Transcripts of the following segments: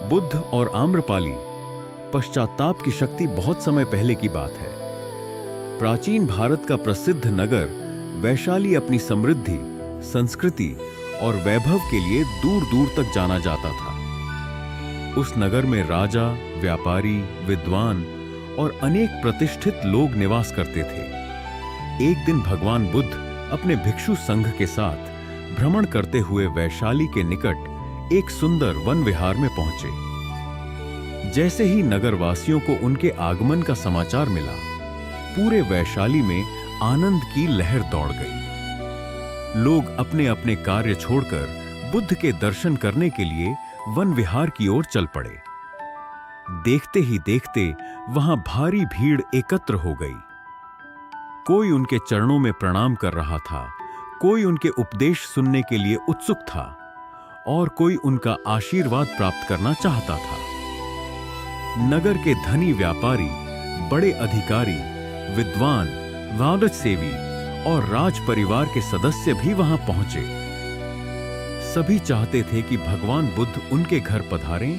बुद्ध और आम्रपाली। पश्चाताप की शक्ति बहुत समय पहले की बात है। प्राचीन भारत का प्रसिद्ध नगर वैशाली अपनी समृद्धि, संस्कृति और वैभव के लिए दूर दूर तक जाना जाता था। उस नगर में राजा, व्यापारी, विद्वान और अनेक प्रतिष्ठित लोग निवास करते थे। एक दिन भगवान बुद्ध अपने भिक्षु संघ के साथ भ्रमण करते हुए वैशाली के निकट एक सुंदर वन विहार में पहुंचे। जैसे ही नगरवासियों को उनके आगमन का समाचार मिला, पूरे वैशाली में आनंद की लहर दौड़ गई। लोग अपने अपने कार्य छोड़कर बुद्ध के दर्शन करने के लिए वन विहार की ओर चल पड़े। देखते ही देखते वहां भारी भीड़ एकत्र हो गई। कोई उनके चरणों में प्रणाम कर रहा था, कोई उनके उपदेश सुनने के लिए उत्सुक था और कोई उनका आशीर्वाद प्राप्त करना चाहता था। नगर के धनी व्यापारी, बड़े अधिकारी, विद्वान, वाणिज्य सेवी और राज परिवार के सदस्य भी वहां पहुंचे। सभी चाहते थे कि भगवान बुद्ध उनके घर पधारें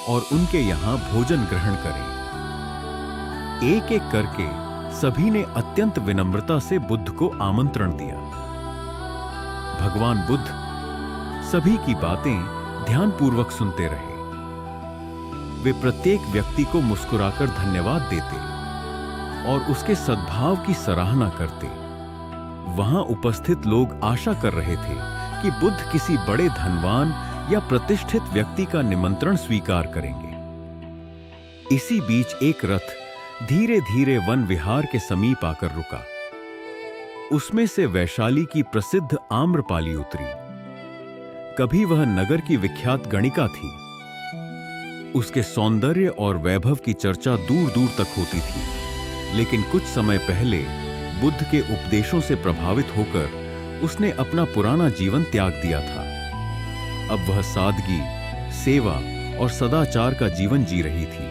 और उनके यहां भोजन ग्रहण करें। एक एक करके सभी ने अत्यंत विनम्रता से बुद्ध को आमंत्रण दिया। भगवान बुद्ध सभी की बातें ध्यानपूर्वक सुनते रहे। वे प्रत्येक व्यक्ति को मुस्कुराकर धन्यवाद देते और उसके सद्भाव की सराहना करते। वहां उपस्थित लोग आशा कर रहे थे कि बुद्ध किसी बड़े धनवान या प्रतिष्ठित व्यक्ति का निमंत्रण स्वीकार करेंगे। इसी बीच एक रथ धीरे धीरे वन विहार के समीप आकर रुका। उसमें से वैशाली की प्रसिद्ध आम्रपाली उतरी। कभी वह नगर की विख्यात गणिका थी। उसके सौंदर्य और वैभव की चर्चा दूर दूर तक होती थी, लेकिन कुछ समय पहले बुद्ध के उपदेशों से प्रभावित होकर उसने अपना पुराना जीवन त्याग दिया था। अब वह सादगी, सेवा और सदाचार का जीवन जी रही थी।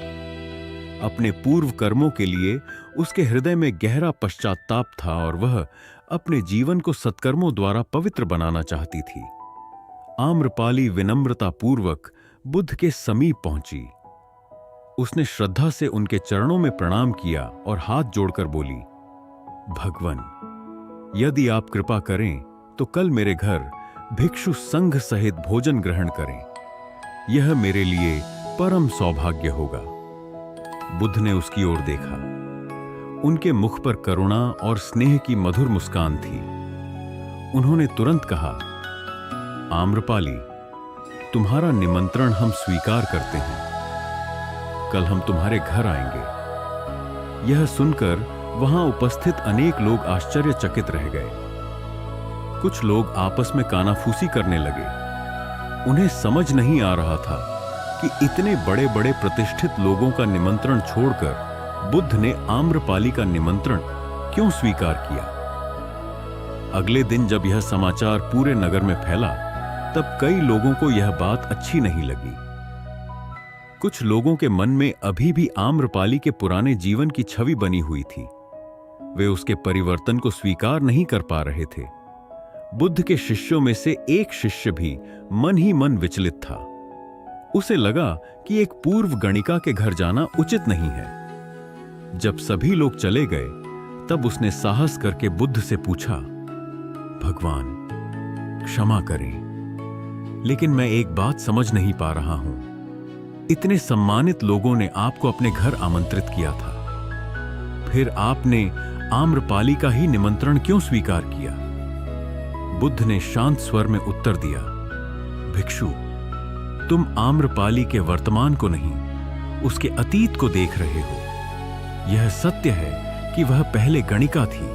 अपने पूर्व कर्मों के लिए उसके हृदय में गहरा पश्चाताप था और वह अपने जीवन को सत्कर्मों द्वारा पवित्र बनाना चाहती थी। आम्रपाली विनम्रता पूर्वक बुद्ध के समीप पहुंची। उसने श्रद्धा से उनके चरणों में प्रणाम किया और हाथ जोड़कर बोली, भगवन, यदि आप कृपा करें तो कल मेरे घर भिक्षु संघ सहित भोजन ग्रहण करें। यह मेरे लिए परम सौभाग्य होगा। बुद्ध ने उसकी ओर देखा। उनके मुख पर करुणा और स्नेह की मधुर मुस्कान थी। उन्होंने तुरंत कहा, आम्रपाली, तुम्हारा निमंत्रण हम स्वीकार करते हैं। कल हम तुम्हारे घर आएंगे। यह सुनकर वहां उपस्थित अनेक लोग आश्चर्यचकित रह गए। कुछ लोग आपस में कानाफूसी करने लगे। उन्हें समझ नहीं आ रहा था कि इतने बड़े बड़े प्रतिष्ठित लोगों का निमंत्रण छोड़कर बुद्ध ने आम्रपाली का निमंत्रण क्यों स्वीकार किया। अगले दिन जब यह समाचार पूरे नगर में फैला, तब कई लोगों को यह बात अच्छी नहीं लगी। कुछ लोगों के मन में अभी भी आम्रपाली के पुराने जीवन की छवि बनी हुई थी। वे उसके परिवर्तन को स्वीकार नहीं कर पा रहे थे। बुद्ध के शिष्यों में से एक शिष्य भी मन ही मन विचलित था। उसे लगा कि एक पूर्व गणिका के घर जाना उचित नहीं है। जब सभी लोग चले गए, तब उसने साहस करके बुद्ध से पूछा, भगवान, क्षमा करें, लेकिन मैं एक बात समझ नहीं पा रहा हूं। इतने सम्मानित लोगों ने आपको अपने घर आमंत्रित किया था, फिर आपने आम्रपाली का ही निमंत्रण क्यों स्वीकार किया? बुद्ध ने शांत स्वर में उत्तर दिया, भिक्षु, तुम आम्रपाली के वर्तमान को नहीं, उसके अतीत को देख रहे हो। यह सत्य है कि वह पहले गणिका थी,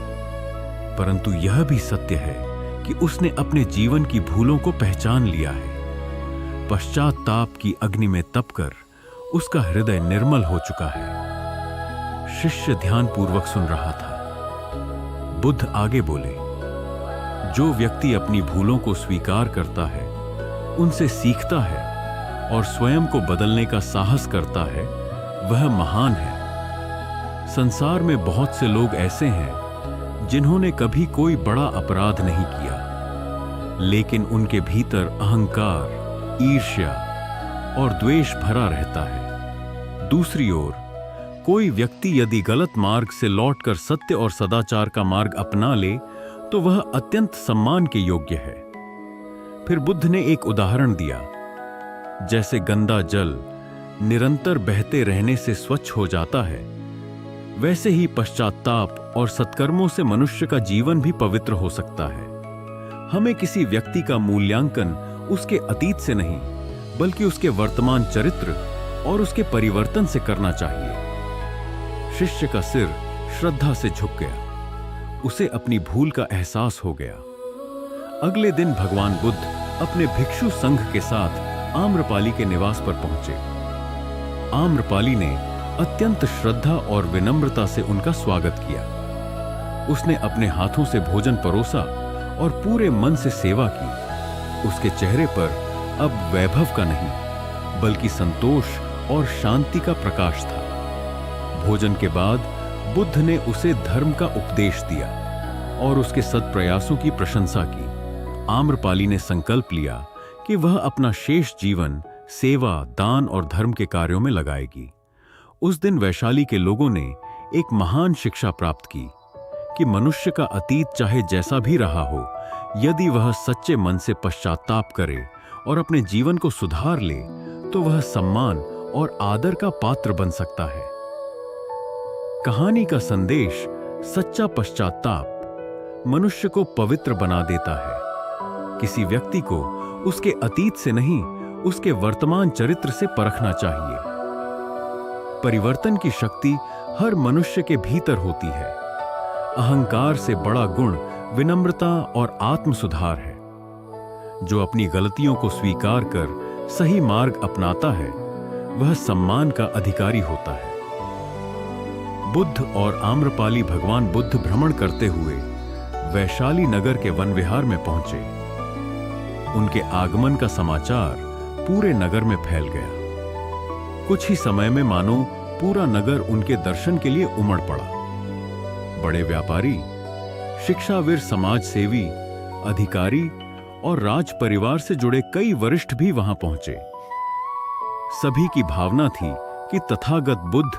परंतु यह भी सत्य है कि उसने अपने जीवन की भूलों को पहचान लिया है। पश्चाताप की अग्नि में तपकर उसका हृदय निर्मल हो चुका है। शिष्य ध्यानपूर्वक सुन रहा था। बुद्ध आगे बोले, जो व्यक्ति अपनी भूलों को स्वीकार करता है, उनसे सीखता है और स्वयं को बदलने का साहस करता है, वह महान है। संसार में बहुत से लोग ऐसे हैं जिन्होंने कभी कोई बड़ा अपराध नहीं किया, लेकिन उनके भीतर अहंकार, ईर्ष्या, और द्वेष भरा रहता है। दूसरी ओर कोई व्यक्ति यदि गलत मार्ग से लौटकर सत्य और सदाचार का मार्ग अपना ले तो वह अत्यंत सम्मान के योग्य है। फिर बुद्ध ने एक उदाहरण दिया, जैसे गंदा जल निरंतर बहते रहने से स्वच्छ हो जाता है, वैसे ही पश्चात्ताप और सत्कर्मों से मनुष्य का जीवन भी पवित्र हो सकता है। हमें किसी व्यक्ति का मूल्यांकन उसके अतीत से नहीं, बल्कि उसके वर्तमान चरित्र और उसके परिवर्तन से करना चाहिए। शिष्य का सिर श्रद्धा से झुक गया, उसे अपनी भूल का एहसास हो गया। अगले दिन भगवान बुद्ध अपने भिक्षु संघ के साथ आम्रपाली के निवास पर पहुंचे। आम्रपाली ने अत्यंत श्रद्धा और विनम्रता से उनका स्वागत किया। उसने अपने हाथों से भोजन परोसा और पूरे मन से सेवा की। उसके चेहरे पर अब वैभव का नहीं, बल्कि संतोष और शांति का प्रकाश था। भोजन के बाद बुद्ध ने उसे धर्म का उपदेश दिया और उसके सत्प्रयासों की प्रशंसा की। आम्रपाली ने संकल्प लिया कि वह अपना शेष जीवन सेवा, दान और धर्म के कार्यों में लगाएगी। उस दिन वैशाली के लोगों ने एक महान शिक्षा प्राप्त की कि मनुष्य का अतीत चाहे जैसा भी रहा हो, यदि वह सच्चे मन से पश्चात्ताप करे और अपने जीवन को सुधार ले तो वह सम्मान और आदर का पात्र बन सकता है। कहानी का संदेश सच्चा पश्चात्ताप मनुष्य को पवित्र बना देता है। किसी व्यक्ति को उसके अतीत से नहीं, उसके वर्तमान चरित्र से परखना चाहिए। परिवर्तन की शक्ति हर मनुष्य के भीतर होती है। अहंकार से बड़ा गुण विनम्रता और आत्म सुधार है। जो अपनी गलतियों को स्वीकार कर सही मार्ग अपनाता है, वह सम्मान का अधिकारी होता है। बुद्ध और आम्रपाली भगवान बुद्ध भ्रमण करते हुए वैशाली नगर के वन विहार में पहुंचे। उनके आगमन का समाचार पूरे नगर में फैल गया। कुछ ही समय में मानो पूरा नगर उनके दर्शन के लिए उमड़ पड़ा। बड़े व्यापारी, शिक्षावीर, समाज सेवी, अधिकारी और राज परिवार से जुड़े कई वरिष्ठ भी वहां पहुंचे। सभी की भावना थी कि तथागत बुद्ध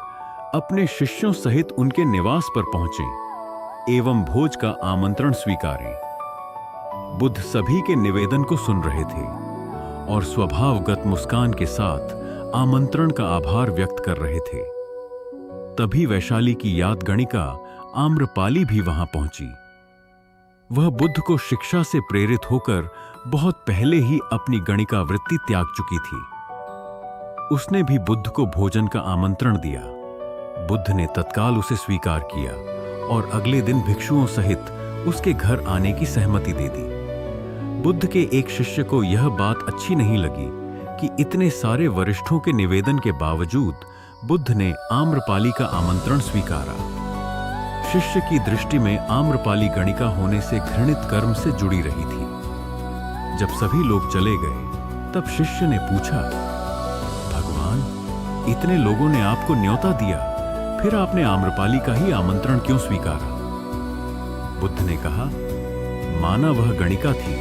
अपने शिष्यों सहित उनके निवास पर पहुंचे एवं भोज का आमंत्रण स्वीकारें। बुद्ध सभी के निवेदन को सुन रहे थे और स्वभावगत मुस्कान के साथ आमंत्रण का आभार व्यक्त कर रहे थे। तभी वैशाली की याद गणिका आम्रपाली भी वहां पहुंची। वह बुद्ध को शिक्षा से प्रेरित होकर बहुत पहले ही अपनी गणिका वृत्ति त्याग चुकी थी। उसने भी बुद्ध को भोजन का आमंत्रण दिया। बुद्ध ने तत्काल उसे स्वीकार किया और अगले दिन भिक्षुओं सहित उसके घर आने की सहमति दे दी। बुद्ध के एक शिष्य को यह बात अच्छी नहीं लगी कि इतने सारे वरिष्ठों के निवेदन के बावजूद बुद्ध ने आम्रपाली का आमंत्रण स्वीकारा। शिष्य की दृष्टि में आम्रपाली गणिका होने से घृणित कर्म से जुड़ी रही थी। जब सभी लोग चले गए तब शिष्य ने पूछा, भगवान, इतने लोगों ने आपको न्योता दिया, फिर आपने आम्रपाली का ही आमंत्रण क्यों स्वीकारा? बुद्ध ने कहा, माना वह गणिका थी,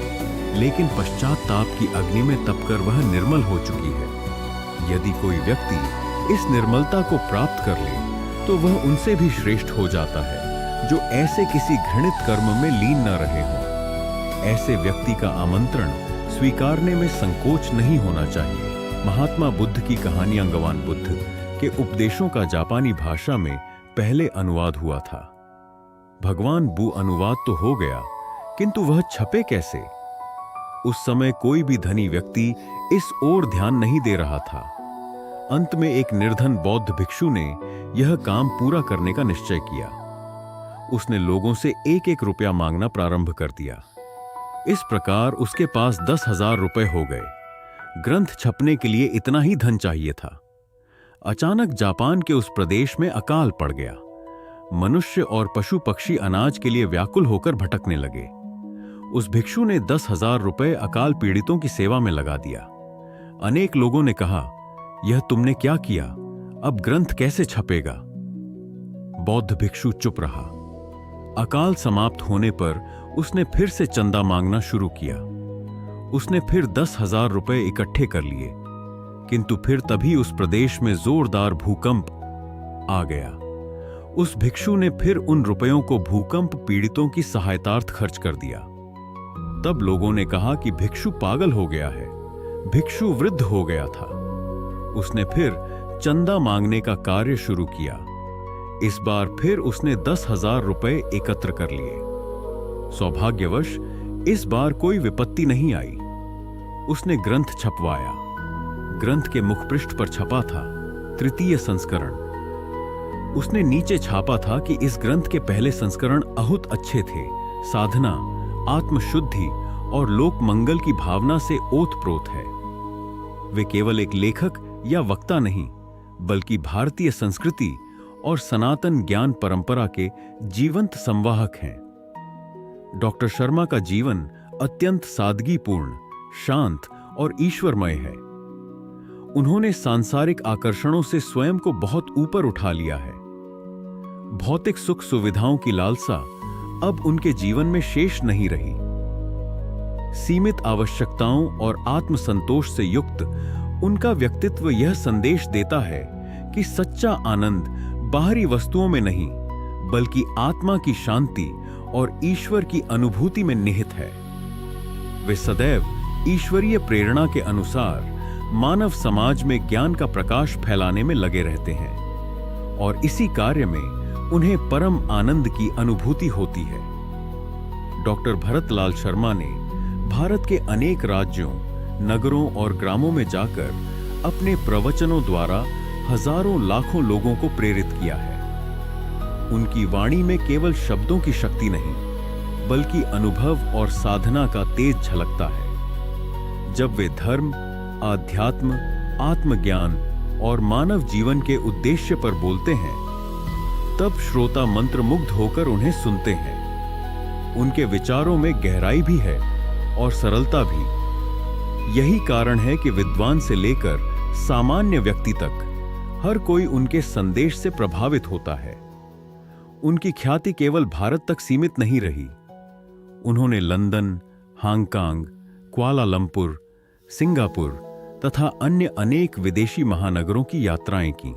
लेकिन पश्चात्ताप की अग्नि में तपकर वह निर्मल हो चुकी है। यदि कोई व्यक्ति इस निर्मलता को प्राप्त कर ले तो वह उनसे भी श्रेष्ठ हो जाता है, जो ऐसे किसी घृणित कर्म में लीन न रहे हो। ऐसे व्यक्ति का आमंत्रण स्वीकारने में संकोच नहीं होना चाहिए। महात्मा बुद्ध की कहानियां गवान बुद्ध के उपदेशों का जापानी भाषा में पहले अनुवाद हुआ था। भगवान बू अनुवाद तो हो गया, किंतु वह छपे कैसे? उस समय कोई भी धनी व्यक्ति इस ओर ध्यान नहीं दे रहा था। अंत में एक निर्धन बौद्ध भिक्षु ने यह काम पूरा करने का निश्चय किया। उसने लोगों से 1-1 रुपया मांगना प्रारंभ कर दिया। इस प्रकार उसके पास 10,000 रुपए हो गए। ग्रंथ छपने के लिए इतना ही धन चाहिए था। अचानक जापान के उस प्रदेश में अकाल पड़ गया। मनुष्य और पशु पक्षी अनाज के लिए व्याकुल होकर भटकने लगे। उस भिक्षु ने 10,000 रुपए अकाल पीड़ितों की सेवा में लगा दिया। अनेक लोगों ने कहा, यह तुमने क्या किया? अब ग्रंथ कैसे छपेगा? बौद्ध भिक्षु चुप रहा। अकाल समाप्त होने पर उसने फिर से चंदा मांगना शुरू किया। उसने फिर 10,000 रुपए इकट्ठे कर लिए। किंतु फिर तभी उस प्रदेश में जोरदार भूकंप आ गया। उस भिक्षु ने फिर उन रुपयों को भूकंप पीड़ितों की सहायतार्थ खर्च कर दिया। तब लोगों ने कहा कि भिक्षु पागल हो गया है, भिक्षु वृद्ध हो गया था। उसने फिर चंदा मांगने का कार्य शुरू किया। इस बार फिर उसने 10,000 रुपए एकत्र कर लिए। सौभाग्यवश इस बार कोई विपत्ति नहीं आई। उसने ग्रंथ छपवाया। ग्रंथ के मुखपृष्ठ पर छपा था तृतीय संस्करण। उसने नीचे छापा था कि इस ग्रंथ के पहले संस्करण बहुत अच्छे थे, साधना, आत्मशुद्धि और लोक मंगल की भावना से ओतप्रोत है। वे केवल एक लेखक या वक्ता नहीं, बल्कि भारतीय संस्कृति और सनातन ज्ञान परंपरा के जीवंत संवाहक हैं। डॉक्टर शर्मा का जीवन अत्यंत सादगीपूर्ण, शांत और ईश्वरमय है। उन्होंने सांसारिक आकर्षणों से स्वयं को बहुत ऊपर उठा लिया है। भौतिक सुख सुविधाओं की लालसा अब उनके जीवन में शेष नहीं रही। सीमित आवश्यकताओं और आत्मसंतोष से युक्त उनका व्यक्तित्व यह संदेश देता है कि सच्चा आनंद बाहरी वस्तुओं में नहीं, बल्कि आत्मा की शांति और ईश्वर की अनुभूति में निहित है। वे सदैव ईश्वरीय प्रेरणा के अनुसार मानव समाज में ज्ञान का प्रकाश फैलाने में लगे रहते हैं और इसी कार्य में उन्हें परम आनंद की अनुभूति होती है। डॉक्टर भरतलाल शर्मा ने भारत के अनेक राज्यों, नगरों और ग्रामों में जाकर अपने प्रवचनों द्वारा हजारों लाखों लोगों को प्रेरित किया है। उनकी वाणी में केवल शब्दों की शक्ति नहीं, बल्कि अनुभव और साधना का तेज झलकता है। जब वे धर्म, आध्यात्म, आत्मज्ञान और मानव जीवन के उद्देश्य पर बोलते हैं, तब श्रोता मंत्रमुग्ध होकर उन्हें सुनते हैं। उनके विचारों में गहराई भी है और सरलता भी। यही कारण है कि विद्वान से लेकर सामान्य व्यक्ति तक हर कोई उनके संदेश से प्रभावित होता है। उनकी ख्याति केवल भारत तक सीमित नहीं रही। उन्होंने लंदन, हांगकांग, कुआलालंपुर, सिंगापुर तथा अन्य अनेक विदेशी महानगरों की यात्राएं की।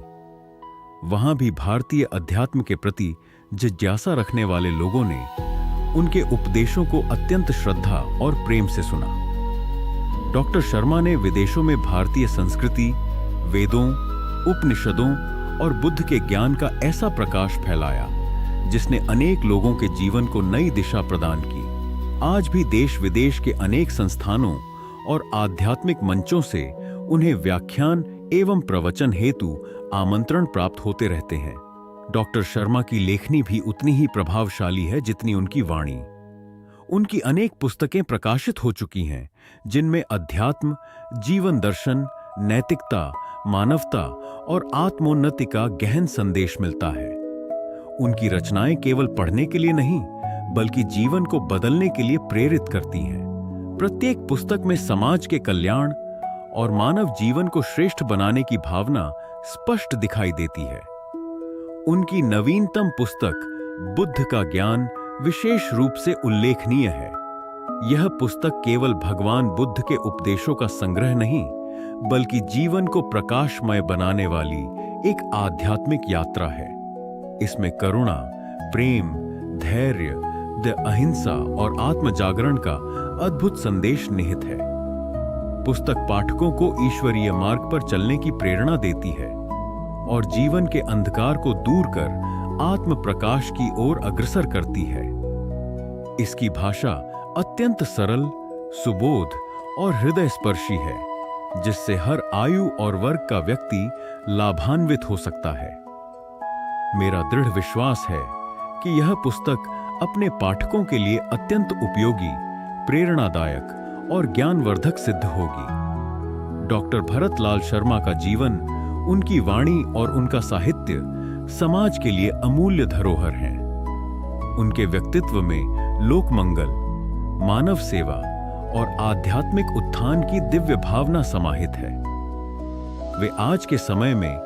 वहां भी भारतीय अध्यात्म के प्रति जिज्ञासा रखने वाले लोगों ने उनके उपदेशों को अत्यंत श्रद्धा और प्रेम से सुना। डॉक्टर शर्मा ने विदेशों में भारतीय संस्कृति, वेदों, उपनिषदों और बुद्ध के ज्ञान का ऐसा प्रकाश फैलाया जिसने अनेक लोगों के जीवन को नई दिशा प्रदान की। आज भी देश विदेश के अनेक संस्थानों और आध्यात्मिक मंचों से उन्हें व्याख्यान एवं प्रवचन हेतु आमंत्रण प्राप्त होते रहते हैं। डॉक्टर शर्मा की लेखनी भी उतनी ही प्रभावशाली है जितनी उनकी वाणी। उनकी अनेक पुस्तकें प्रकाशित हो चुकी हैं, जिनमें अध्यात्म, जीवन दर्शन, नैतिकता, मानवता और आत्मोन्नति का गहन संदेश मिलता है। उनकी रचनाएं केवल पढ़ने के लिए नहीं, बल्कि जीवन को बदलने के लिए प्रेरित करती हैं। प्रत्येक पुस्तक में समाज के कल्याण और मानव जीवन को श्रेष्ठ बनाने की भावना स्पष्ट दिखाई देती है। उनकी नवीनतम पुस्तक बुद्ध का ज्ञान विशेष रूप से उल्लेखनीय है। यह पुस्तक केवल भगवान बुद्ध के उपदेशों का संग्रह नहीं, बल्कि जीवन को प्रकाशमय बनाने वाली एक आध्यात्मिक यात्रा है। इसमें करुणा, प्रेम, धैर्य, अहिंसा और आत्म जागरण का अद्भुत संदेश निहित है। पुस्तक पाठकों को ईश्वरीय मार्ग पर चलने की प्रेरणा देती है और जीवन के अंधकार को दूर कर आत्म प्रकाश की ओर अग्रसर करती है। इसकी भाषा अत्यंत सरल, सुबोध और हृदय स्पर्शी है, जिससे हर आयु और वर्ग का व्यक्ति लाभान्वित हो सकता है। मेरा दृढ़ विश्वास है कि यह पुस्तक अपने पाठकों के लिए अत्यंत उपयोगी, प्रेरणादायक और ज्ञानवर्धक सिद्ध होगी। डॉक्टर भरतलाल शर्मा का जीवन, उनकी वाणी और उनका साहित्य समाज के लिए अमूल्य धरोहर हैं। उनके व्यक्तित्व में लोक मंगल, मानव सेवा और आध्यात्मिक उत्थान की दिव्य भावना समाहित है। वे आज के समय में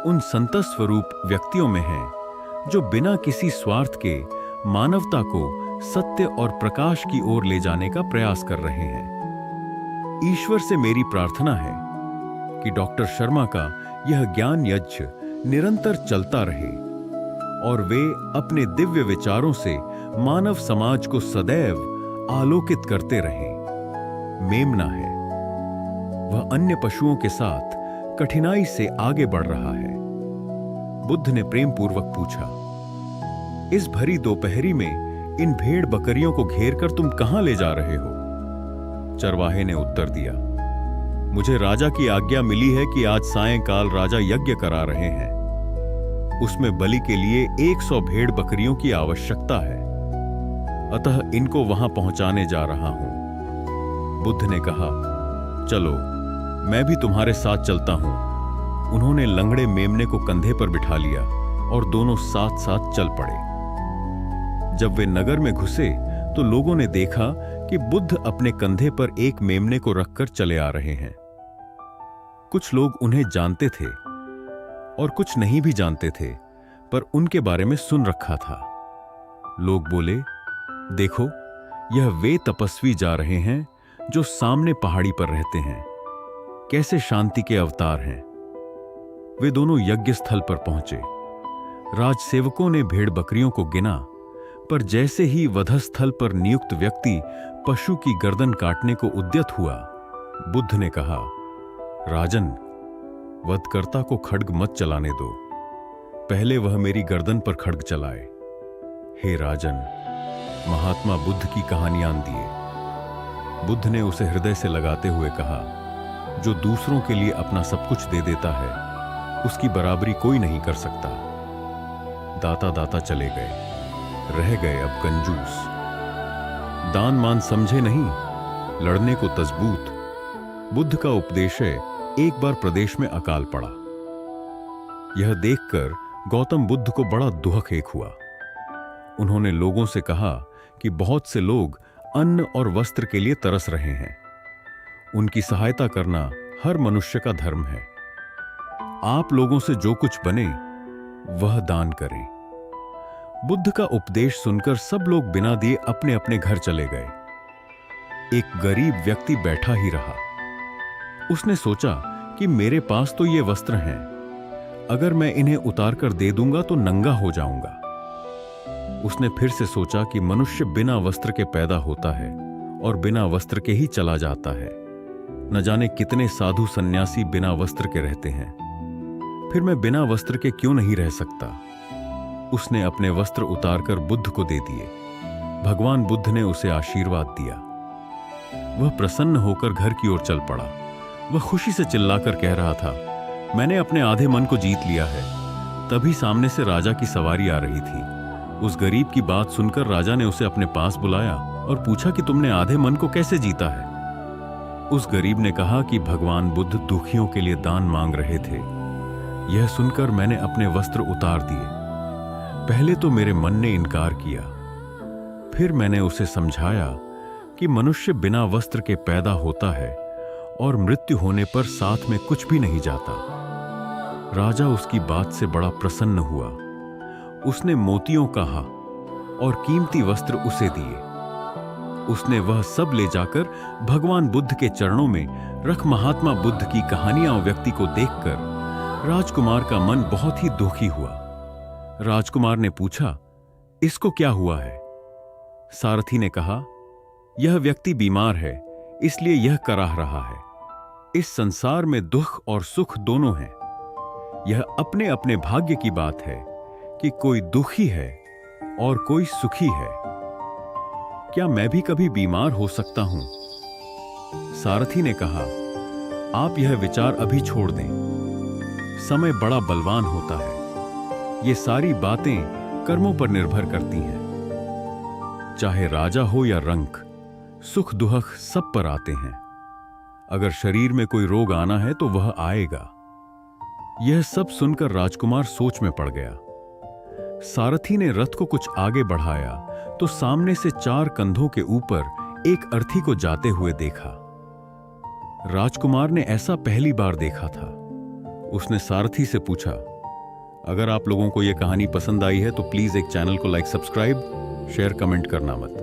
उन संत स्वरूप व्यक्तियों में हैं जो बिना किसी स्वार्थ के मानवता को सत्य और प्रकाश की ओर ले जाने का प्रयास कर रहे हैं। ईश्वर से मेरी प्रार्थना है कि डॉक्टर शर्मा का यह ज्ञान यज्ञ निरंतर चलता रहे और वे अपने दिव्य विचारों से मानव समाज को सदैव आलोकित करते रहें। मेमना है, वह अन्य पशुओं के साथ कठिनाई से आगे बढ़ रहा है। बुद्ध ने प्रेम पूर्वक पूछा, इस भरी दोपहरी में इन भेड़ बकरियों को घेरकर तुम कहां ले जा रहे हो? चरवाहे ने उत्तर दिया, मुझे राजा की आज्ञा मिली है कि आज सायंकाल राजा यज्ञ करा रहे हैं। उसमें बलि के लिए 100 भेड़ बकरियों की आवश्यकता है, अतः इनको वहां पहुंचाने जा रहा हूं। बुद्ध ने कहा, चलो मैं भी तुम्हारे साथ चलता हूं। उन्होंने लंगड़े मेमने को कंधे पर बिठा लिया और दोनों साथ साथ चल पड़े। जब वे नगर में घुसे तो लोगों ने देखा कि बुद्ध अपने कंधे पर एक मेमने को रखकर चले आ रहे हैं। कुछ लोग उन्हें जानते थे और कुछ नहीं भी जानते थे, पर उनके बारे में सुन रखा था। लोग बोले, देखो यह वे तपस्वी जा रहे हैं जो सामने पहाड़ी पर रहते हैं, कैसे शांति के अवतार हैं। वे दोनों यज्ञ स्थल पर पहुंचे। राजसेवकों ने भेड़ बकरियों को गिना, पर जैसे ही वधस्थल पर नियुक्त व्यक्ति पशु की गर्दन काटने को उद्यत हुआ, बुद्ध ने कहा, राजन, वधकर्ता को खड्ग मत चलाने दो, पहले वह मेरी गर्दन पर खड्ग चलाए। हे राजन, महात्मा बुद्ध की कहानियां दिए। बुद्ध ने उसे हृदय से लगाते हुए कहा, जो दूसरों के लिए अपना सब कुछ दे देता है, उसकी बराबरी कोई नहीं कर सकता। दाता दाता चले गए, रह गए अब कंजूस। दान मान समझे नहीं, लड़ने को तजबूत। बुद्ध का उपदेश है, एक बार प्रदेश में अकाल पड़ा। यह देखकर गौतम बुद्ध को बड़ा दुख एक हुआ। उन्होंने लोगों से कहा कि बहुत से लोग अन्न और वस्त्र के लिए तरस रहे हैं। उनकी सहायता करना हर मनुष्य का धर्म है। आप लोगों से जो कुछ बने वह दान करें। बुद्ध का उपदेश सुनकर सब लोग बिना दिए अपने अपने घर चले गए। एक गरीब व्यक्ति बैठा ही रहा। उसने सोचा कि मेरे पास तो ये वस्त्र हैं, अगर मैं इन्हें उतार कर दे दूंगा तो नंगा हो जाऊंगा। उसने फिर से सोचा कि मनुष्य बिना वस्त्र के पैदा होता है और बिना वस्त्र के ही चला जाता है। न जाने कितने साधु सन्यासी बिना वस्त्र के रहते हैं, फिर मैं बिना वस्त्र के क्यों नहीं रह सकता। उसने अपने वस्त्र उतारकर बुद्ध को दे दिए। भगवान बुद्ध ने उसे आशीर्वाद दिया। वह प्रसन्न होकर घर की ओर चल पड़ा। वह खुशी से चिल्लाकर कह रहा था, मैंने अपने आधे मन को जीत लिया है। तभी सामने से राजा की सवारी आ रही थी। उस गरीब की बात सुनकर राजा ने उसे अपने पास बुलाया और पूछा कि तुमने आधे मन को कैसे जीता है। उस गरीब ने कहा कि भगवान बुद्ध दुखियों के लिए दान मांग रहे थे। यह सुनकर मैंने अपने वस्त्र उतार दिए। पहले तो मेरे मन ने इनकार किया, फिर मैंने उसे समझाया कि मनुष्य बिना वस्त्र के पैदा होता है और मृत्यु होने पर साथ में कुछ भी नहीं जाता। राजा उसकी बात से बड़ा प्रसन्न हुआ। उसने मोतियों का और कीमती वस्त्र उसे दिए। उसने वह सब ले जाकर भगवान बुद्ध के चरणों में रख। महात्मा बुद्ध की कहानियां व्यक्ति को देखकर राजकुमार का मन बहुत ही दुखी हुआ। राजकुमार ने पूछा, इसको क्या हुआ है? सारथी ने कहा, यह व्यक्ति बीमार है, इसलिए यह कराह रहा है। इस संसार में दुख और सुख दोनों हैं। यह अपने अपने भाग्य की बात है कि कोई दुखी है और कोई सुखी है। क्या मैं भी कभी बीमार हो सकता हूं? सारथी ने कहा, आप यह विचार अभी छोड़ दें। समय बड़ा बलवान होता है। ये सारी बातें कर्मों पर निर्भर करती हैं। चाहे राजा हो या रंक, सुख दुख सब पर आते हैं। अगर शरीर में कोई रोग आना है तो वह आएगा। यह सब सुनकर राजकुमार सोच में पड़ गया। सारथी ने रथ को कुछ आगे बढ़ाया तो सामने से 4 कंधों के ऊपर एक अर्थी को जाते हुए देखा। राजकुमार ने ऐसा पहली बार देखा था। उसने सारथी से पूछा, अगर आप लोगों को यह कहानी पसंद आई है तो प्लीज एक चैनल को लाइक, सब्सक्राइब, शेयर, कमेंट करना मत।